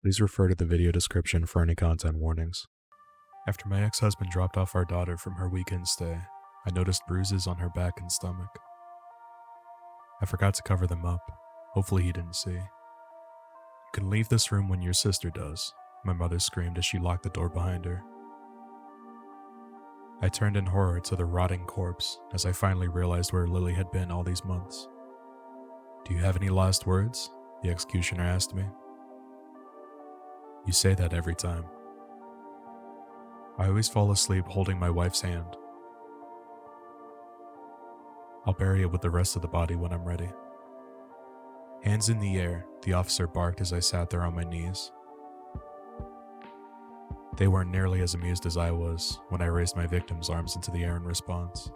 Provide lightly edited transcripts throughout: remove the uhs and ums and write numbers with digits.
Please refer to the video description for any content warnings. After my ex-husband dropped off our daughter from her weekend stay, I noticed bruises on her back and stomach. I forgot to cover them up. Hopefully he didn't see. "You can leave this room when your sister does," my mother screamed as she locked the door behind her. I turned in horror to the rotting corpse as I finally realized where Lily had been all these months. "Do you have any last words?" the executioner asked me. "You say that every time." I always fall asleep holding my wife's hand. "I'll bury it with the rest of the body when I'm ready." Hands in the air, the officer barked as I sat there on my knees. They weren't nearly as amused as I was when I raised my victim's arms into the air in response.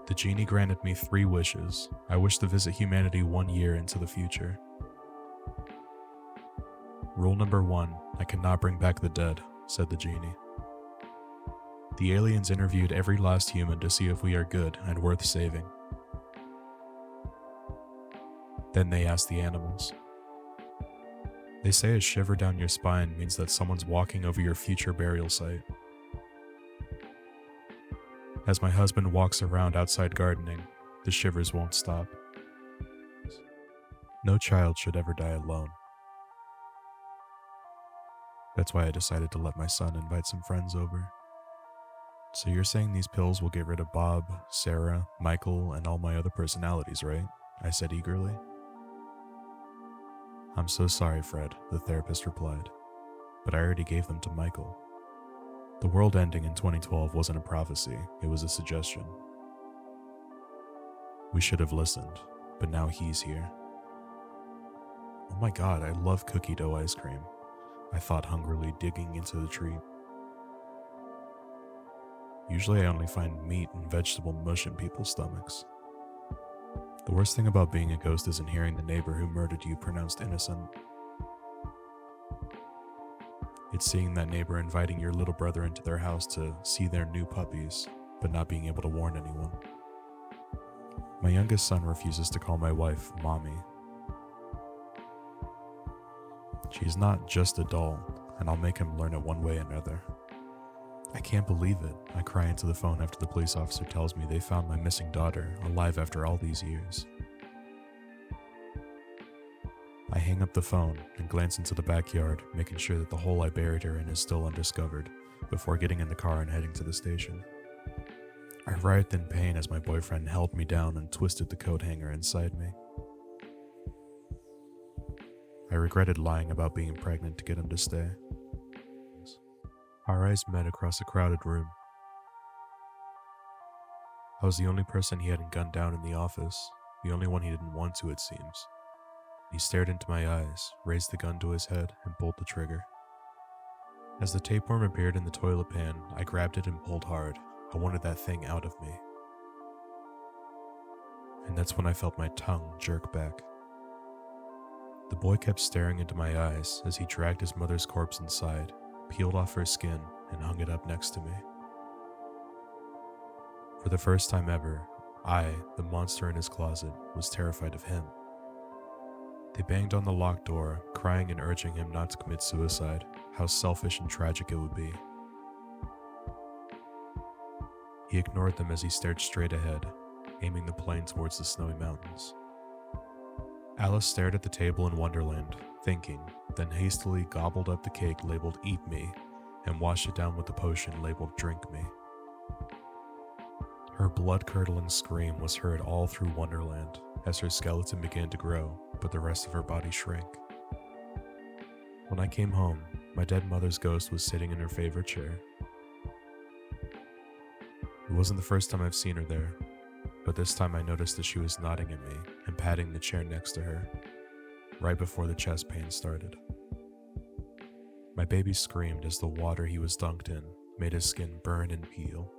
The genie granted me 3 wishes. I wish to visit humanity 1 year into the future. "Rule number 1, I cannot bring back the dead," said the genie. The aliens interviewed every last human to see if we are good and worth saving. Then they asked the animals. "They say a shiver down your spine means that someone's walking over your future burial site." As my husband walks around outside gardening, the shivers won't stop. No child should ever die alone. That's why I decided to let my son invite some friends over. "So you're saying these pills will get rid of Bob, Sarah, Michael, and all my other personalities, right?" I said eagerly. "I'm so sorry, Fred," the therapist replied, "but I already gave them to Michael. The world ending in 2012 wasn't a prophecy, it was a suggestion. We should have listened, but now he's here." "Oh my god, I love cookie dough ice cream," I thought hungrily, digging into the treat. Usually I only find meat and vegetable mush in people's stomachs. The worst thing about being a ghost isn't hearing the neighbor who murdered you pronounced innocent. It's seeing that neighbor inviting your little brother into their house to see their new puppies, but not being able to warn anyone. My youngest son refuses to call my wife Mommy. She's not just a doll, and I'll make him learn it one way or another. I can't believe it. I cry into the phone after the police officer tells me they found my missing daughter alive after all these years. I hang up the phone and glance into the backyard, making sure that the hole I buried her in is still undiscovered, before getting in the car and heading to the station. I writhed in pain as my boyfriend held me down and twisted the coat hanger inside me. I regretted lying about being pregnant to get him to stay. Our eyes met across a crowded room. I was the only person he hadn't gunned down in the office, the only one he didn't want to, it seems. He stared into my eyes, raised the gun to his head, and pulled the trigger. As the tapeworm appeared in the toilet pan, I grabbed it and pulled hard. I wanted that thing out of me. And that's when I felt my tongue jerk back. The boy kept staring into my eyes as he dragged his mother's corpse inside, peeled off her skin, and hung it up next to me. For the first time ever, I, the monster in his closet, was terrified of him. They banged on the locked door, crying and urging him not to commit suicide, how selfish and tragic it would be. He ignored them as he stared straight ahead, aiming the plane towards the snowy mountains. Alice stared at the table in Wonderland, thinking, then hastily gobbled up the cake labeled Eat Me, and washed it down with the potion labeled Drink Me. Her blood-curdling scream was heard all through Wonderland as her skeleton began to grow, but the rest of her body shrank. When I came home, my dead mother's ghost was sitting in her favorite chair. It wasn't the first time I've seen her there, but this time I noticed that she was nodding at me and patting the chair next to her, right before the chest pain started. My baby screamed as the water he was dunked in made his skin burn and peel.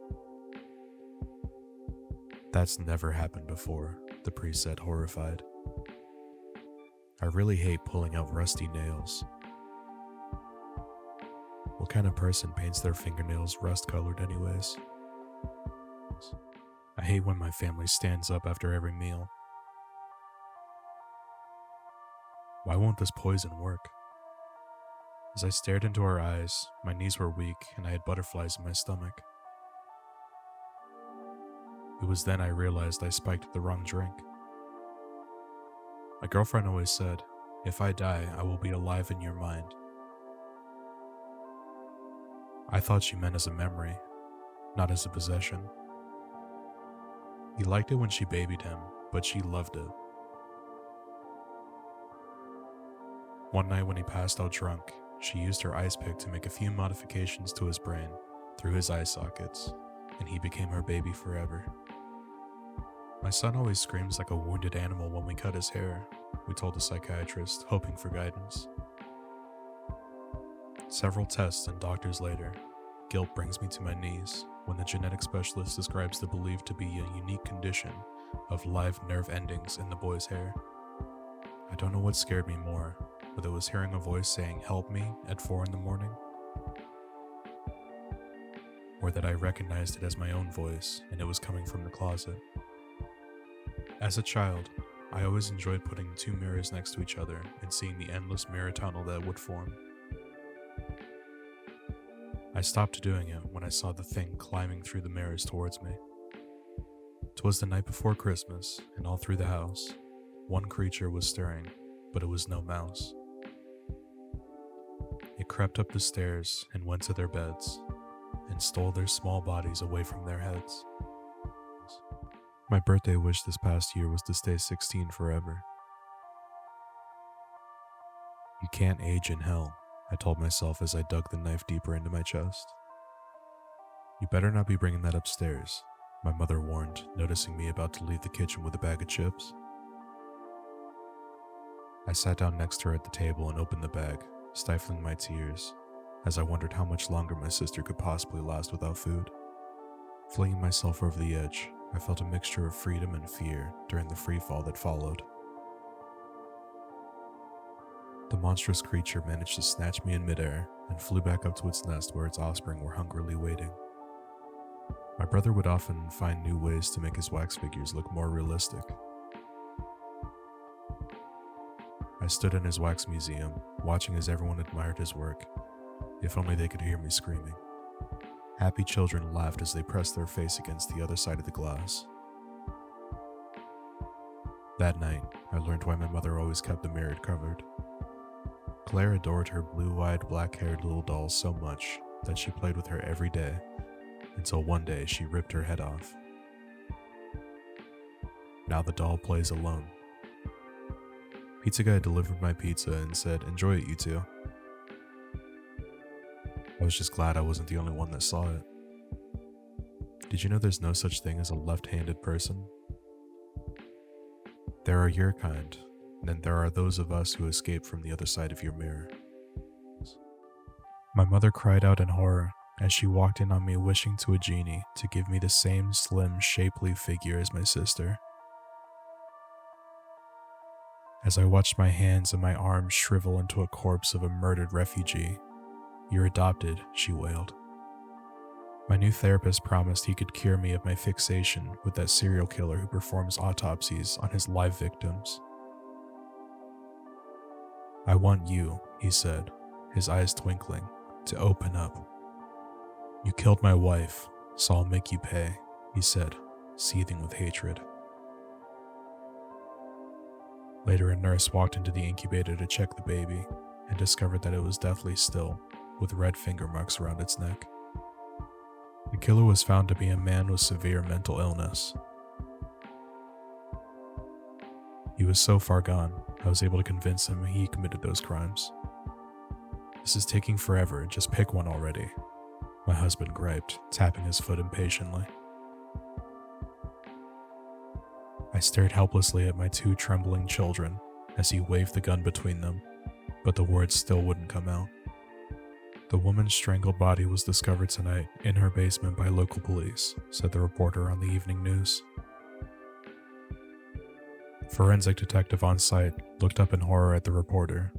"That's never happened before," the priest said, horrified. "I really hate pulling out rusty nails. What kind of person paints their fingernails rust-colored anyways? I hate when my family stands up after every meal. Why won't this poison work?" As I stared into her eyes, my knees were weak and I had butterflies in my stomach. It was then I realized I spiked the wrong drink. My girlfriend always said, "If I die, I will be alive in your mind." I thought she meant as a memory, not as a possession. He liked it when she babied him, but she loved it. One night when he passed out drunk, she used her ice pick to make a few modifications to his brain through his eye sockets, and he became her baby forever. My son always screams like a wounded animal when we cut his hair, we told the psychiatrist, hoping for guidance. Several tests and doctors later, guilt brings me to my knees when the genetic specialist describes the believed to be a unique condition of live nerve endings in the boy's hair. I don't know what scared me more, whether it was hearing a voice saying "help me" at 4 a.m, or that I recognized it as my own voice and it was coming from the closet. As a child, I always enjoyed putting 2 mirrors next to each other and seeing the endless mirror tunnel that would form. I stopped doing it when I saw the thing climbing through the mirrors towards me. 'Twas the night before Christmas, and all through the house, one creature was stirring, but it was no mouse. It crept up the stairs and went to their beds, and stole their small bodies away from their heads. My birthday wish this past year was to stay 16 forever. You can't age in hell, I told myself as I dug the knife deeper into my chest. You better not be bringing that upstairs, my mother warned, noticing me about to leave the kitchen with a bag of chips. I sat down next to her at the table and opened the bag, stifling my tears, as I wondered how much longer my sister could possibly last without food. Flinging myself over the edge, I felt a mixture of freedom and fear during the free fall that followed. The monstrous creature managed to snatch me in midair and flew back up to its nest where its offspring were hungrily waiting. My brother would often find new ways to make his wax figures look more realistic. I stood in his wax museum, watching as everyone admired his work. If only they could hear me screaming. Happy children laughed as they pressed their face against the other side of the glass. That night, I learned why my mother always kept the mirror covered. Claire adored her blue-eyed, black-haired little doll so much that she played with her every day, until one day she ripped her head off. Now the doll plays alone. Pizza guy delivered my pizza and said, "Enjoy it, you two." I was just glad I wasn't the only one that saw it. Did you know there's no such thing as a left-handed person? There are your kind, and then there are those of us who escape from the other side of your mirror. My mother cried out in horror as she walked in on me wishing to a genie to give me the same slim, shapely figure as my sister. As I watched my hands and my arms shrivel into a corpse of a murdered refugee, "You're adopted," she wailed. My new therapist promised he could cure me of my fixation with that serial killer who performs autopsies on his live victims. "I want you," he said, his eyes twinkling, "to open up. You killed my wife, so I'll make you pay," he said, seething with hatred. Later, a nurse walked into the incubator to check the baby and discovered that it was deathly still, with red finger marks around its neck. The killer was found to be a man with severe mental illness. He was so far gone, I was able to convince him he committed those crimes. "This is taking forever, just pick one already," my husband griped, tapping his foot impatiently. I stared helplessly at my 2 trembling children as he waved the gun between them, but the words still wouldn't come out. "The woman's strangled body was discovered tonight in her basement by local police," said the reporter on the evening news. Forensic detective on site looked up in horror at the reporter,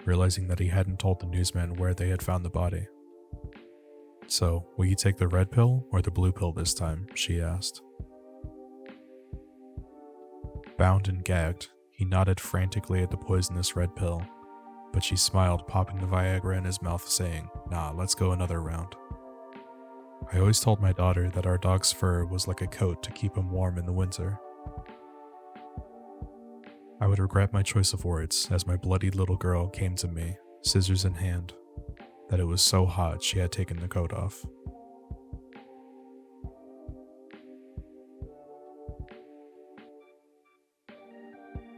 realizing that he hadn't told the newsman where they had found the body. "So, will you take the red pill or the blue pill this time?" she asked. Bound and gagged, he nodded frantically at the poisonous red pill, but she smiled, popping the Viagra in his mouth, saying, "Nah, let's go another round." I always told my daughter that our dog's fur was like a coat to keep him warm in the winter. I would regret my choice of words as my bloody little girl came to me, scissors in hand, that it was so hot she had taken the coat off.